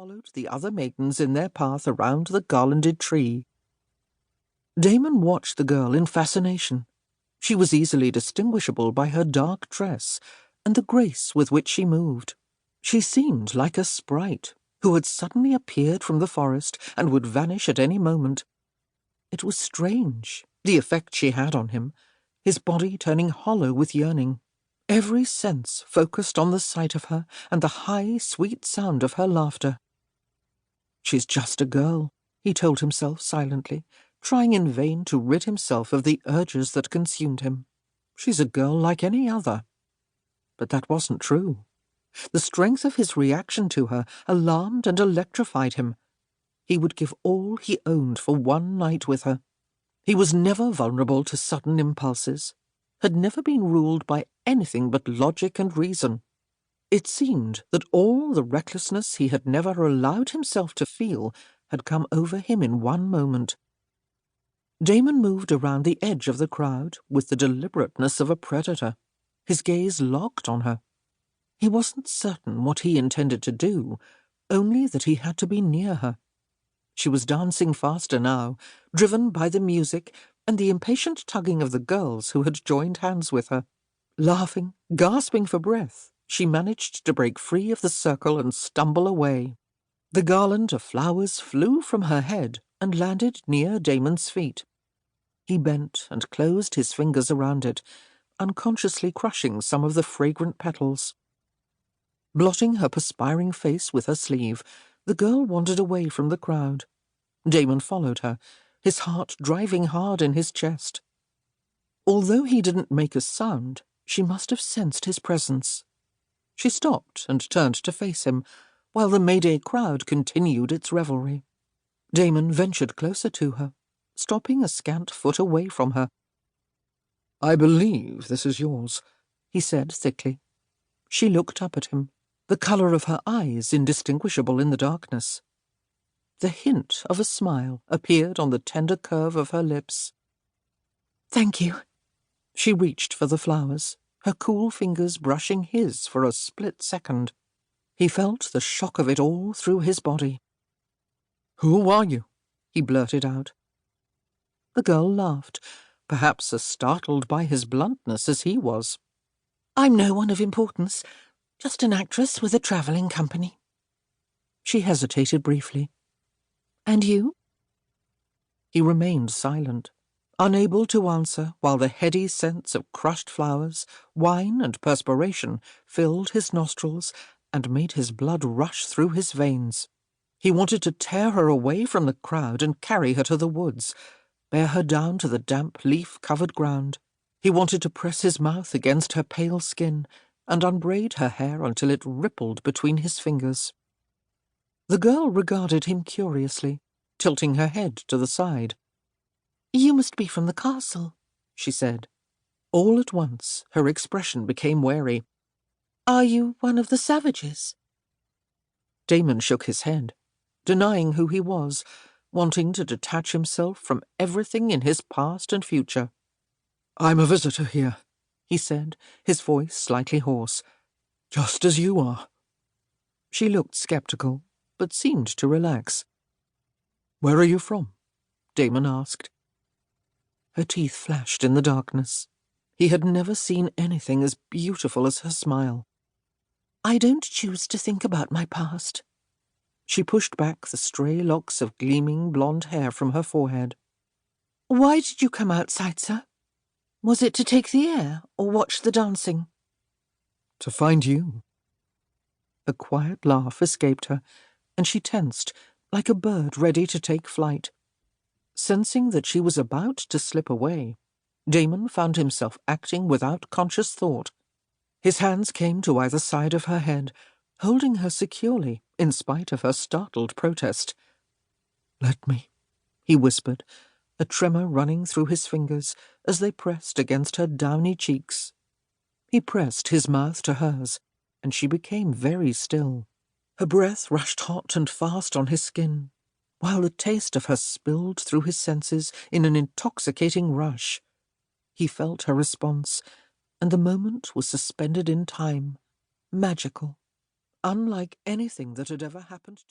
followed the other maidens in their path around the garlanded tree. Damon watched the girl in fascination. She was easily distinguishable by her dark dress and the grace with which she moved. She seemed like a sprite who had suddenly appeared from the forest and would vanish at any moment. It was strange, the effect she had on him, his body turning hollow with yearning. Every sense focused on the sight of her and the high, sweet sound of her laughter. "She's just a girl," he told himself silently, trying in vain to rid himself of the urges that consumed him. "She's a girl like any other." But that wasn't true. The strength of his reaction to her alarmed and electrified him. He would give all he owned for one night with her. He was never vulnerable to sudden impulses, had never been ruled by anything but logic and reason. It seemed that all the recklessness he had never allowed himself to feel had come over him in one moment. Damon moved around the edge of the crowd with the deliberateness of a predator, his gaze locked on her. He wasn't certain what he intended to do, only that he had to be near her. She was dancing faster now, driven by the music and the impatient tugging of the girls who had joined hands with her. Laughing, gasping for breath, she managed to break free of the circle and stumble away. The garland of flowers flew from her head and landed near Damon's feet. He bent and closed his fingers around it, unconsciously crushing some of the fragrant petals. Blotting her perspiring face with her sleeve, the girl wandered away from the crowd. Damon followed her, his heart driving hard in his chest. Although he didn't make a sound, she must have sensed his presence. She stopped and turned to face him, while the Mayday crowd continued its revelry. Damon ventured closer to her, stopping a scant foot away from her. "I believe this is yours," he said thickly. She looked up at him, the colour of her eyes indistinguishable in the darkness. The hint of a smile appeared on the tender curve of her lips. "Thank you." She reached for the flowers, her cool fingers brushing his for a split second. He felt the shock of it all through his body. "Who are you?" he blurted out. The girl laughed, perhaps as startled by his bluntness as he was. "I'm no one of importance, just an actress with a travelling company." She hesitated briefly. "And you?" He remained silent, unable to answer while the heady scents of crushed flowers, wine and perspiration filled his nostrils and made his blood rush through his veins. He wanted to tear her away from the crowd and carry her to the woods, bear her down to the damp, leaf-covered ground. He wanted to press his mouth against her pale skin and unbraid her hair until it rippled between his fingers. The girl regarded him curiously, tilting her head to the side. "You must be from the castle," she said. All at once her expression became wary. "Are you one of the Savages?" Damon shook his head, denying who he was, wanting to detach himself from everything in his past and future. "I'm a visitor here," he said, his voice slightly hoarse. "Just as you are." She looked skeptical, but seemed to relax. "Where are you from?" Damon asked. Her teeth flashed in the darkness. He had never seen anything as beautiful as her smile. "I don't choose to think about my past." She pushed back the stray locks of gleaming blonde hair from her forehead. "Why did you come outside, sir? Was it to take the air or watch the dancing?" "To find you." A quiet laugh escaped her, and she tensed, like a bird ready to take flight. Sensing that she was about to slip away, Damon found himself acting without conscious thought. His hands came to either side of her head, holding her securely in spite of her startled protest. "Let me," he whispered, a tremor running through his fingers as they pressed against her downy cheeks. He pressed his mouth to hers, and she became very still. Her breath rushed hot and fast on his skin, while the taste of her spilled through his senses in an intoxicating rush. He felt her response, and the moment was suspended in time, magical, unlike anything that had ever happened to him.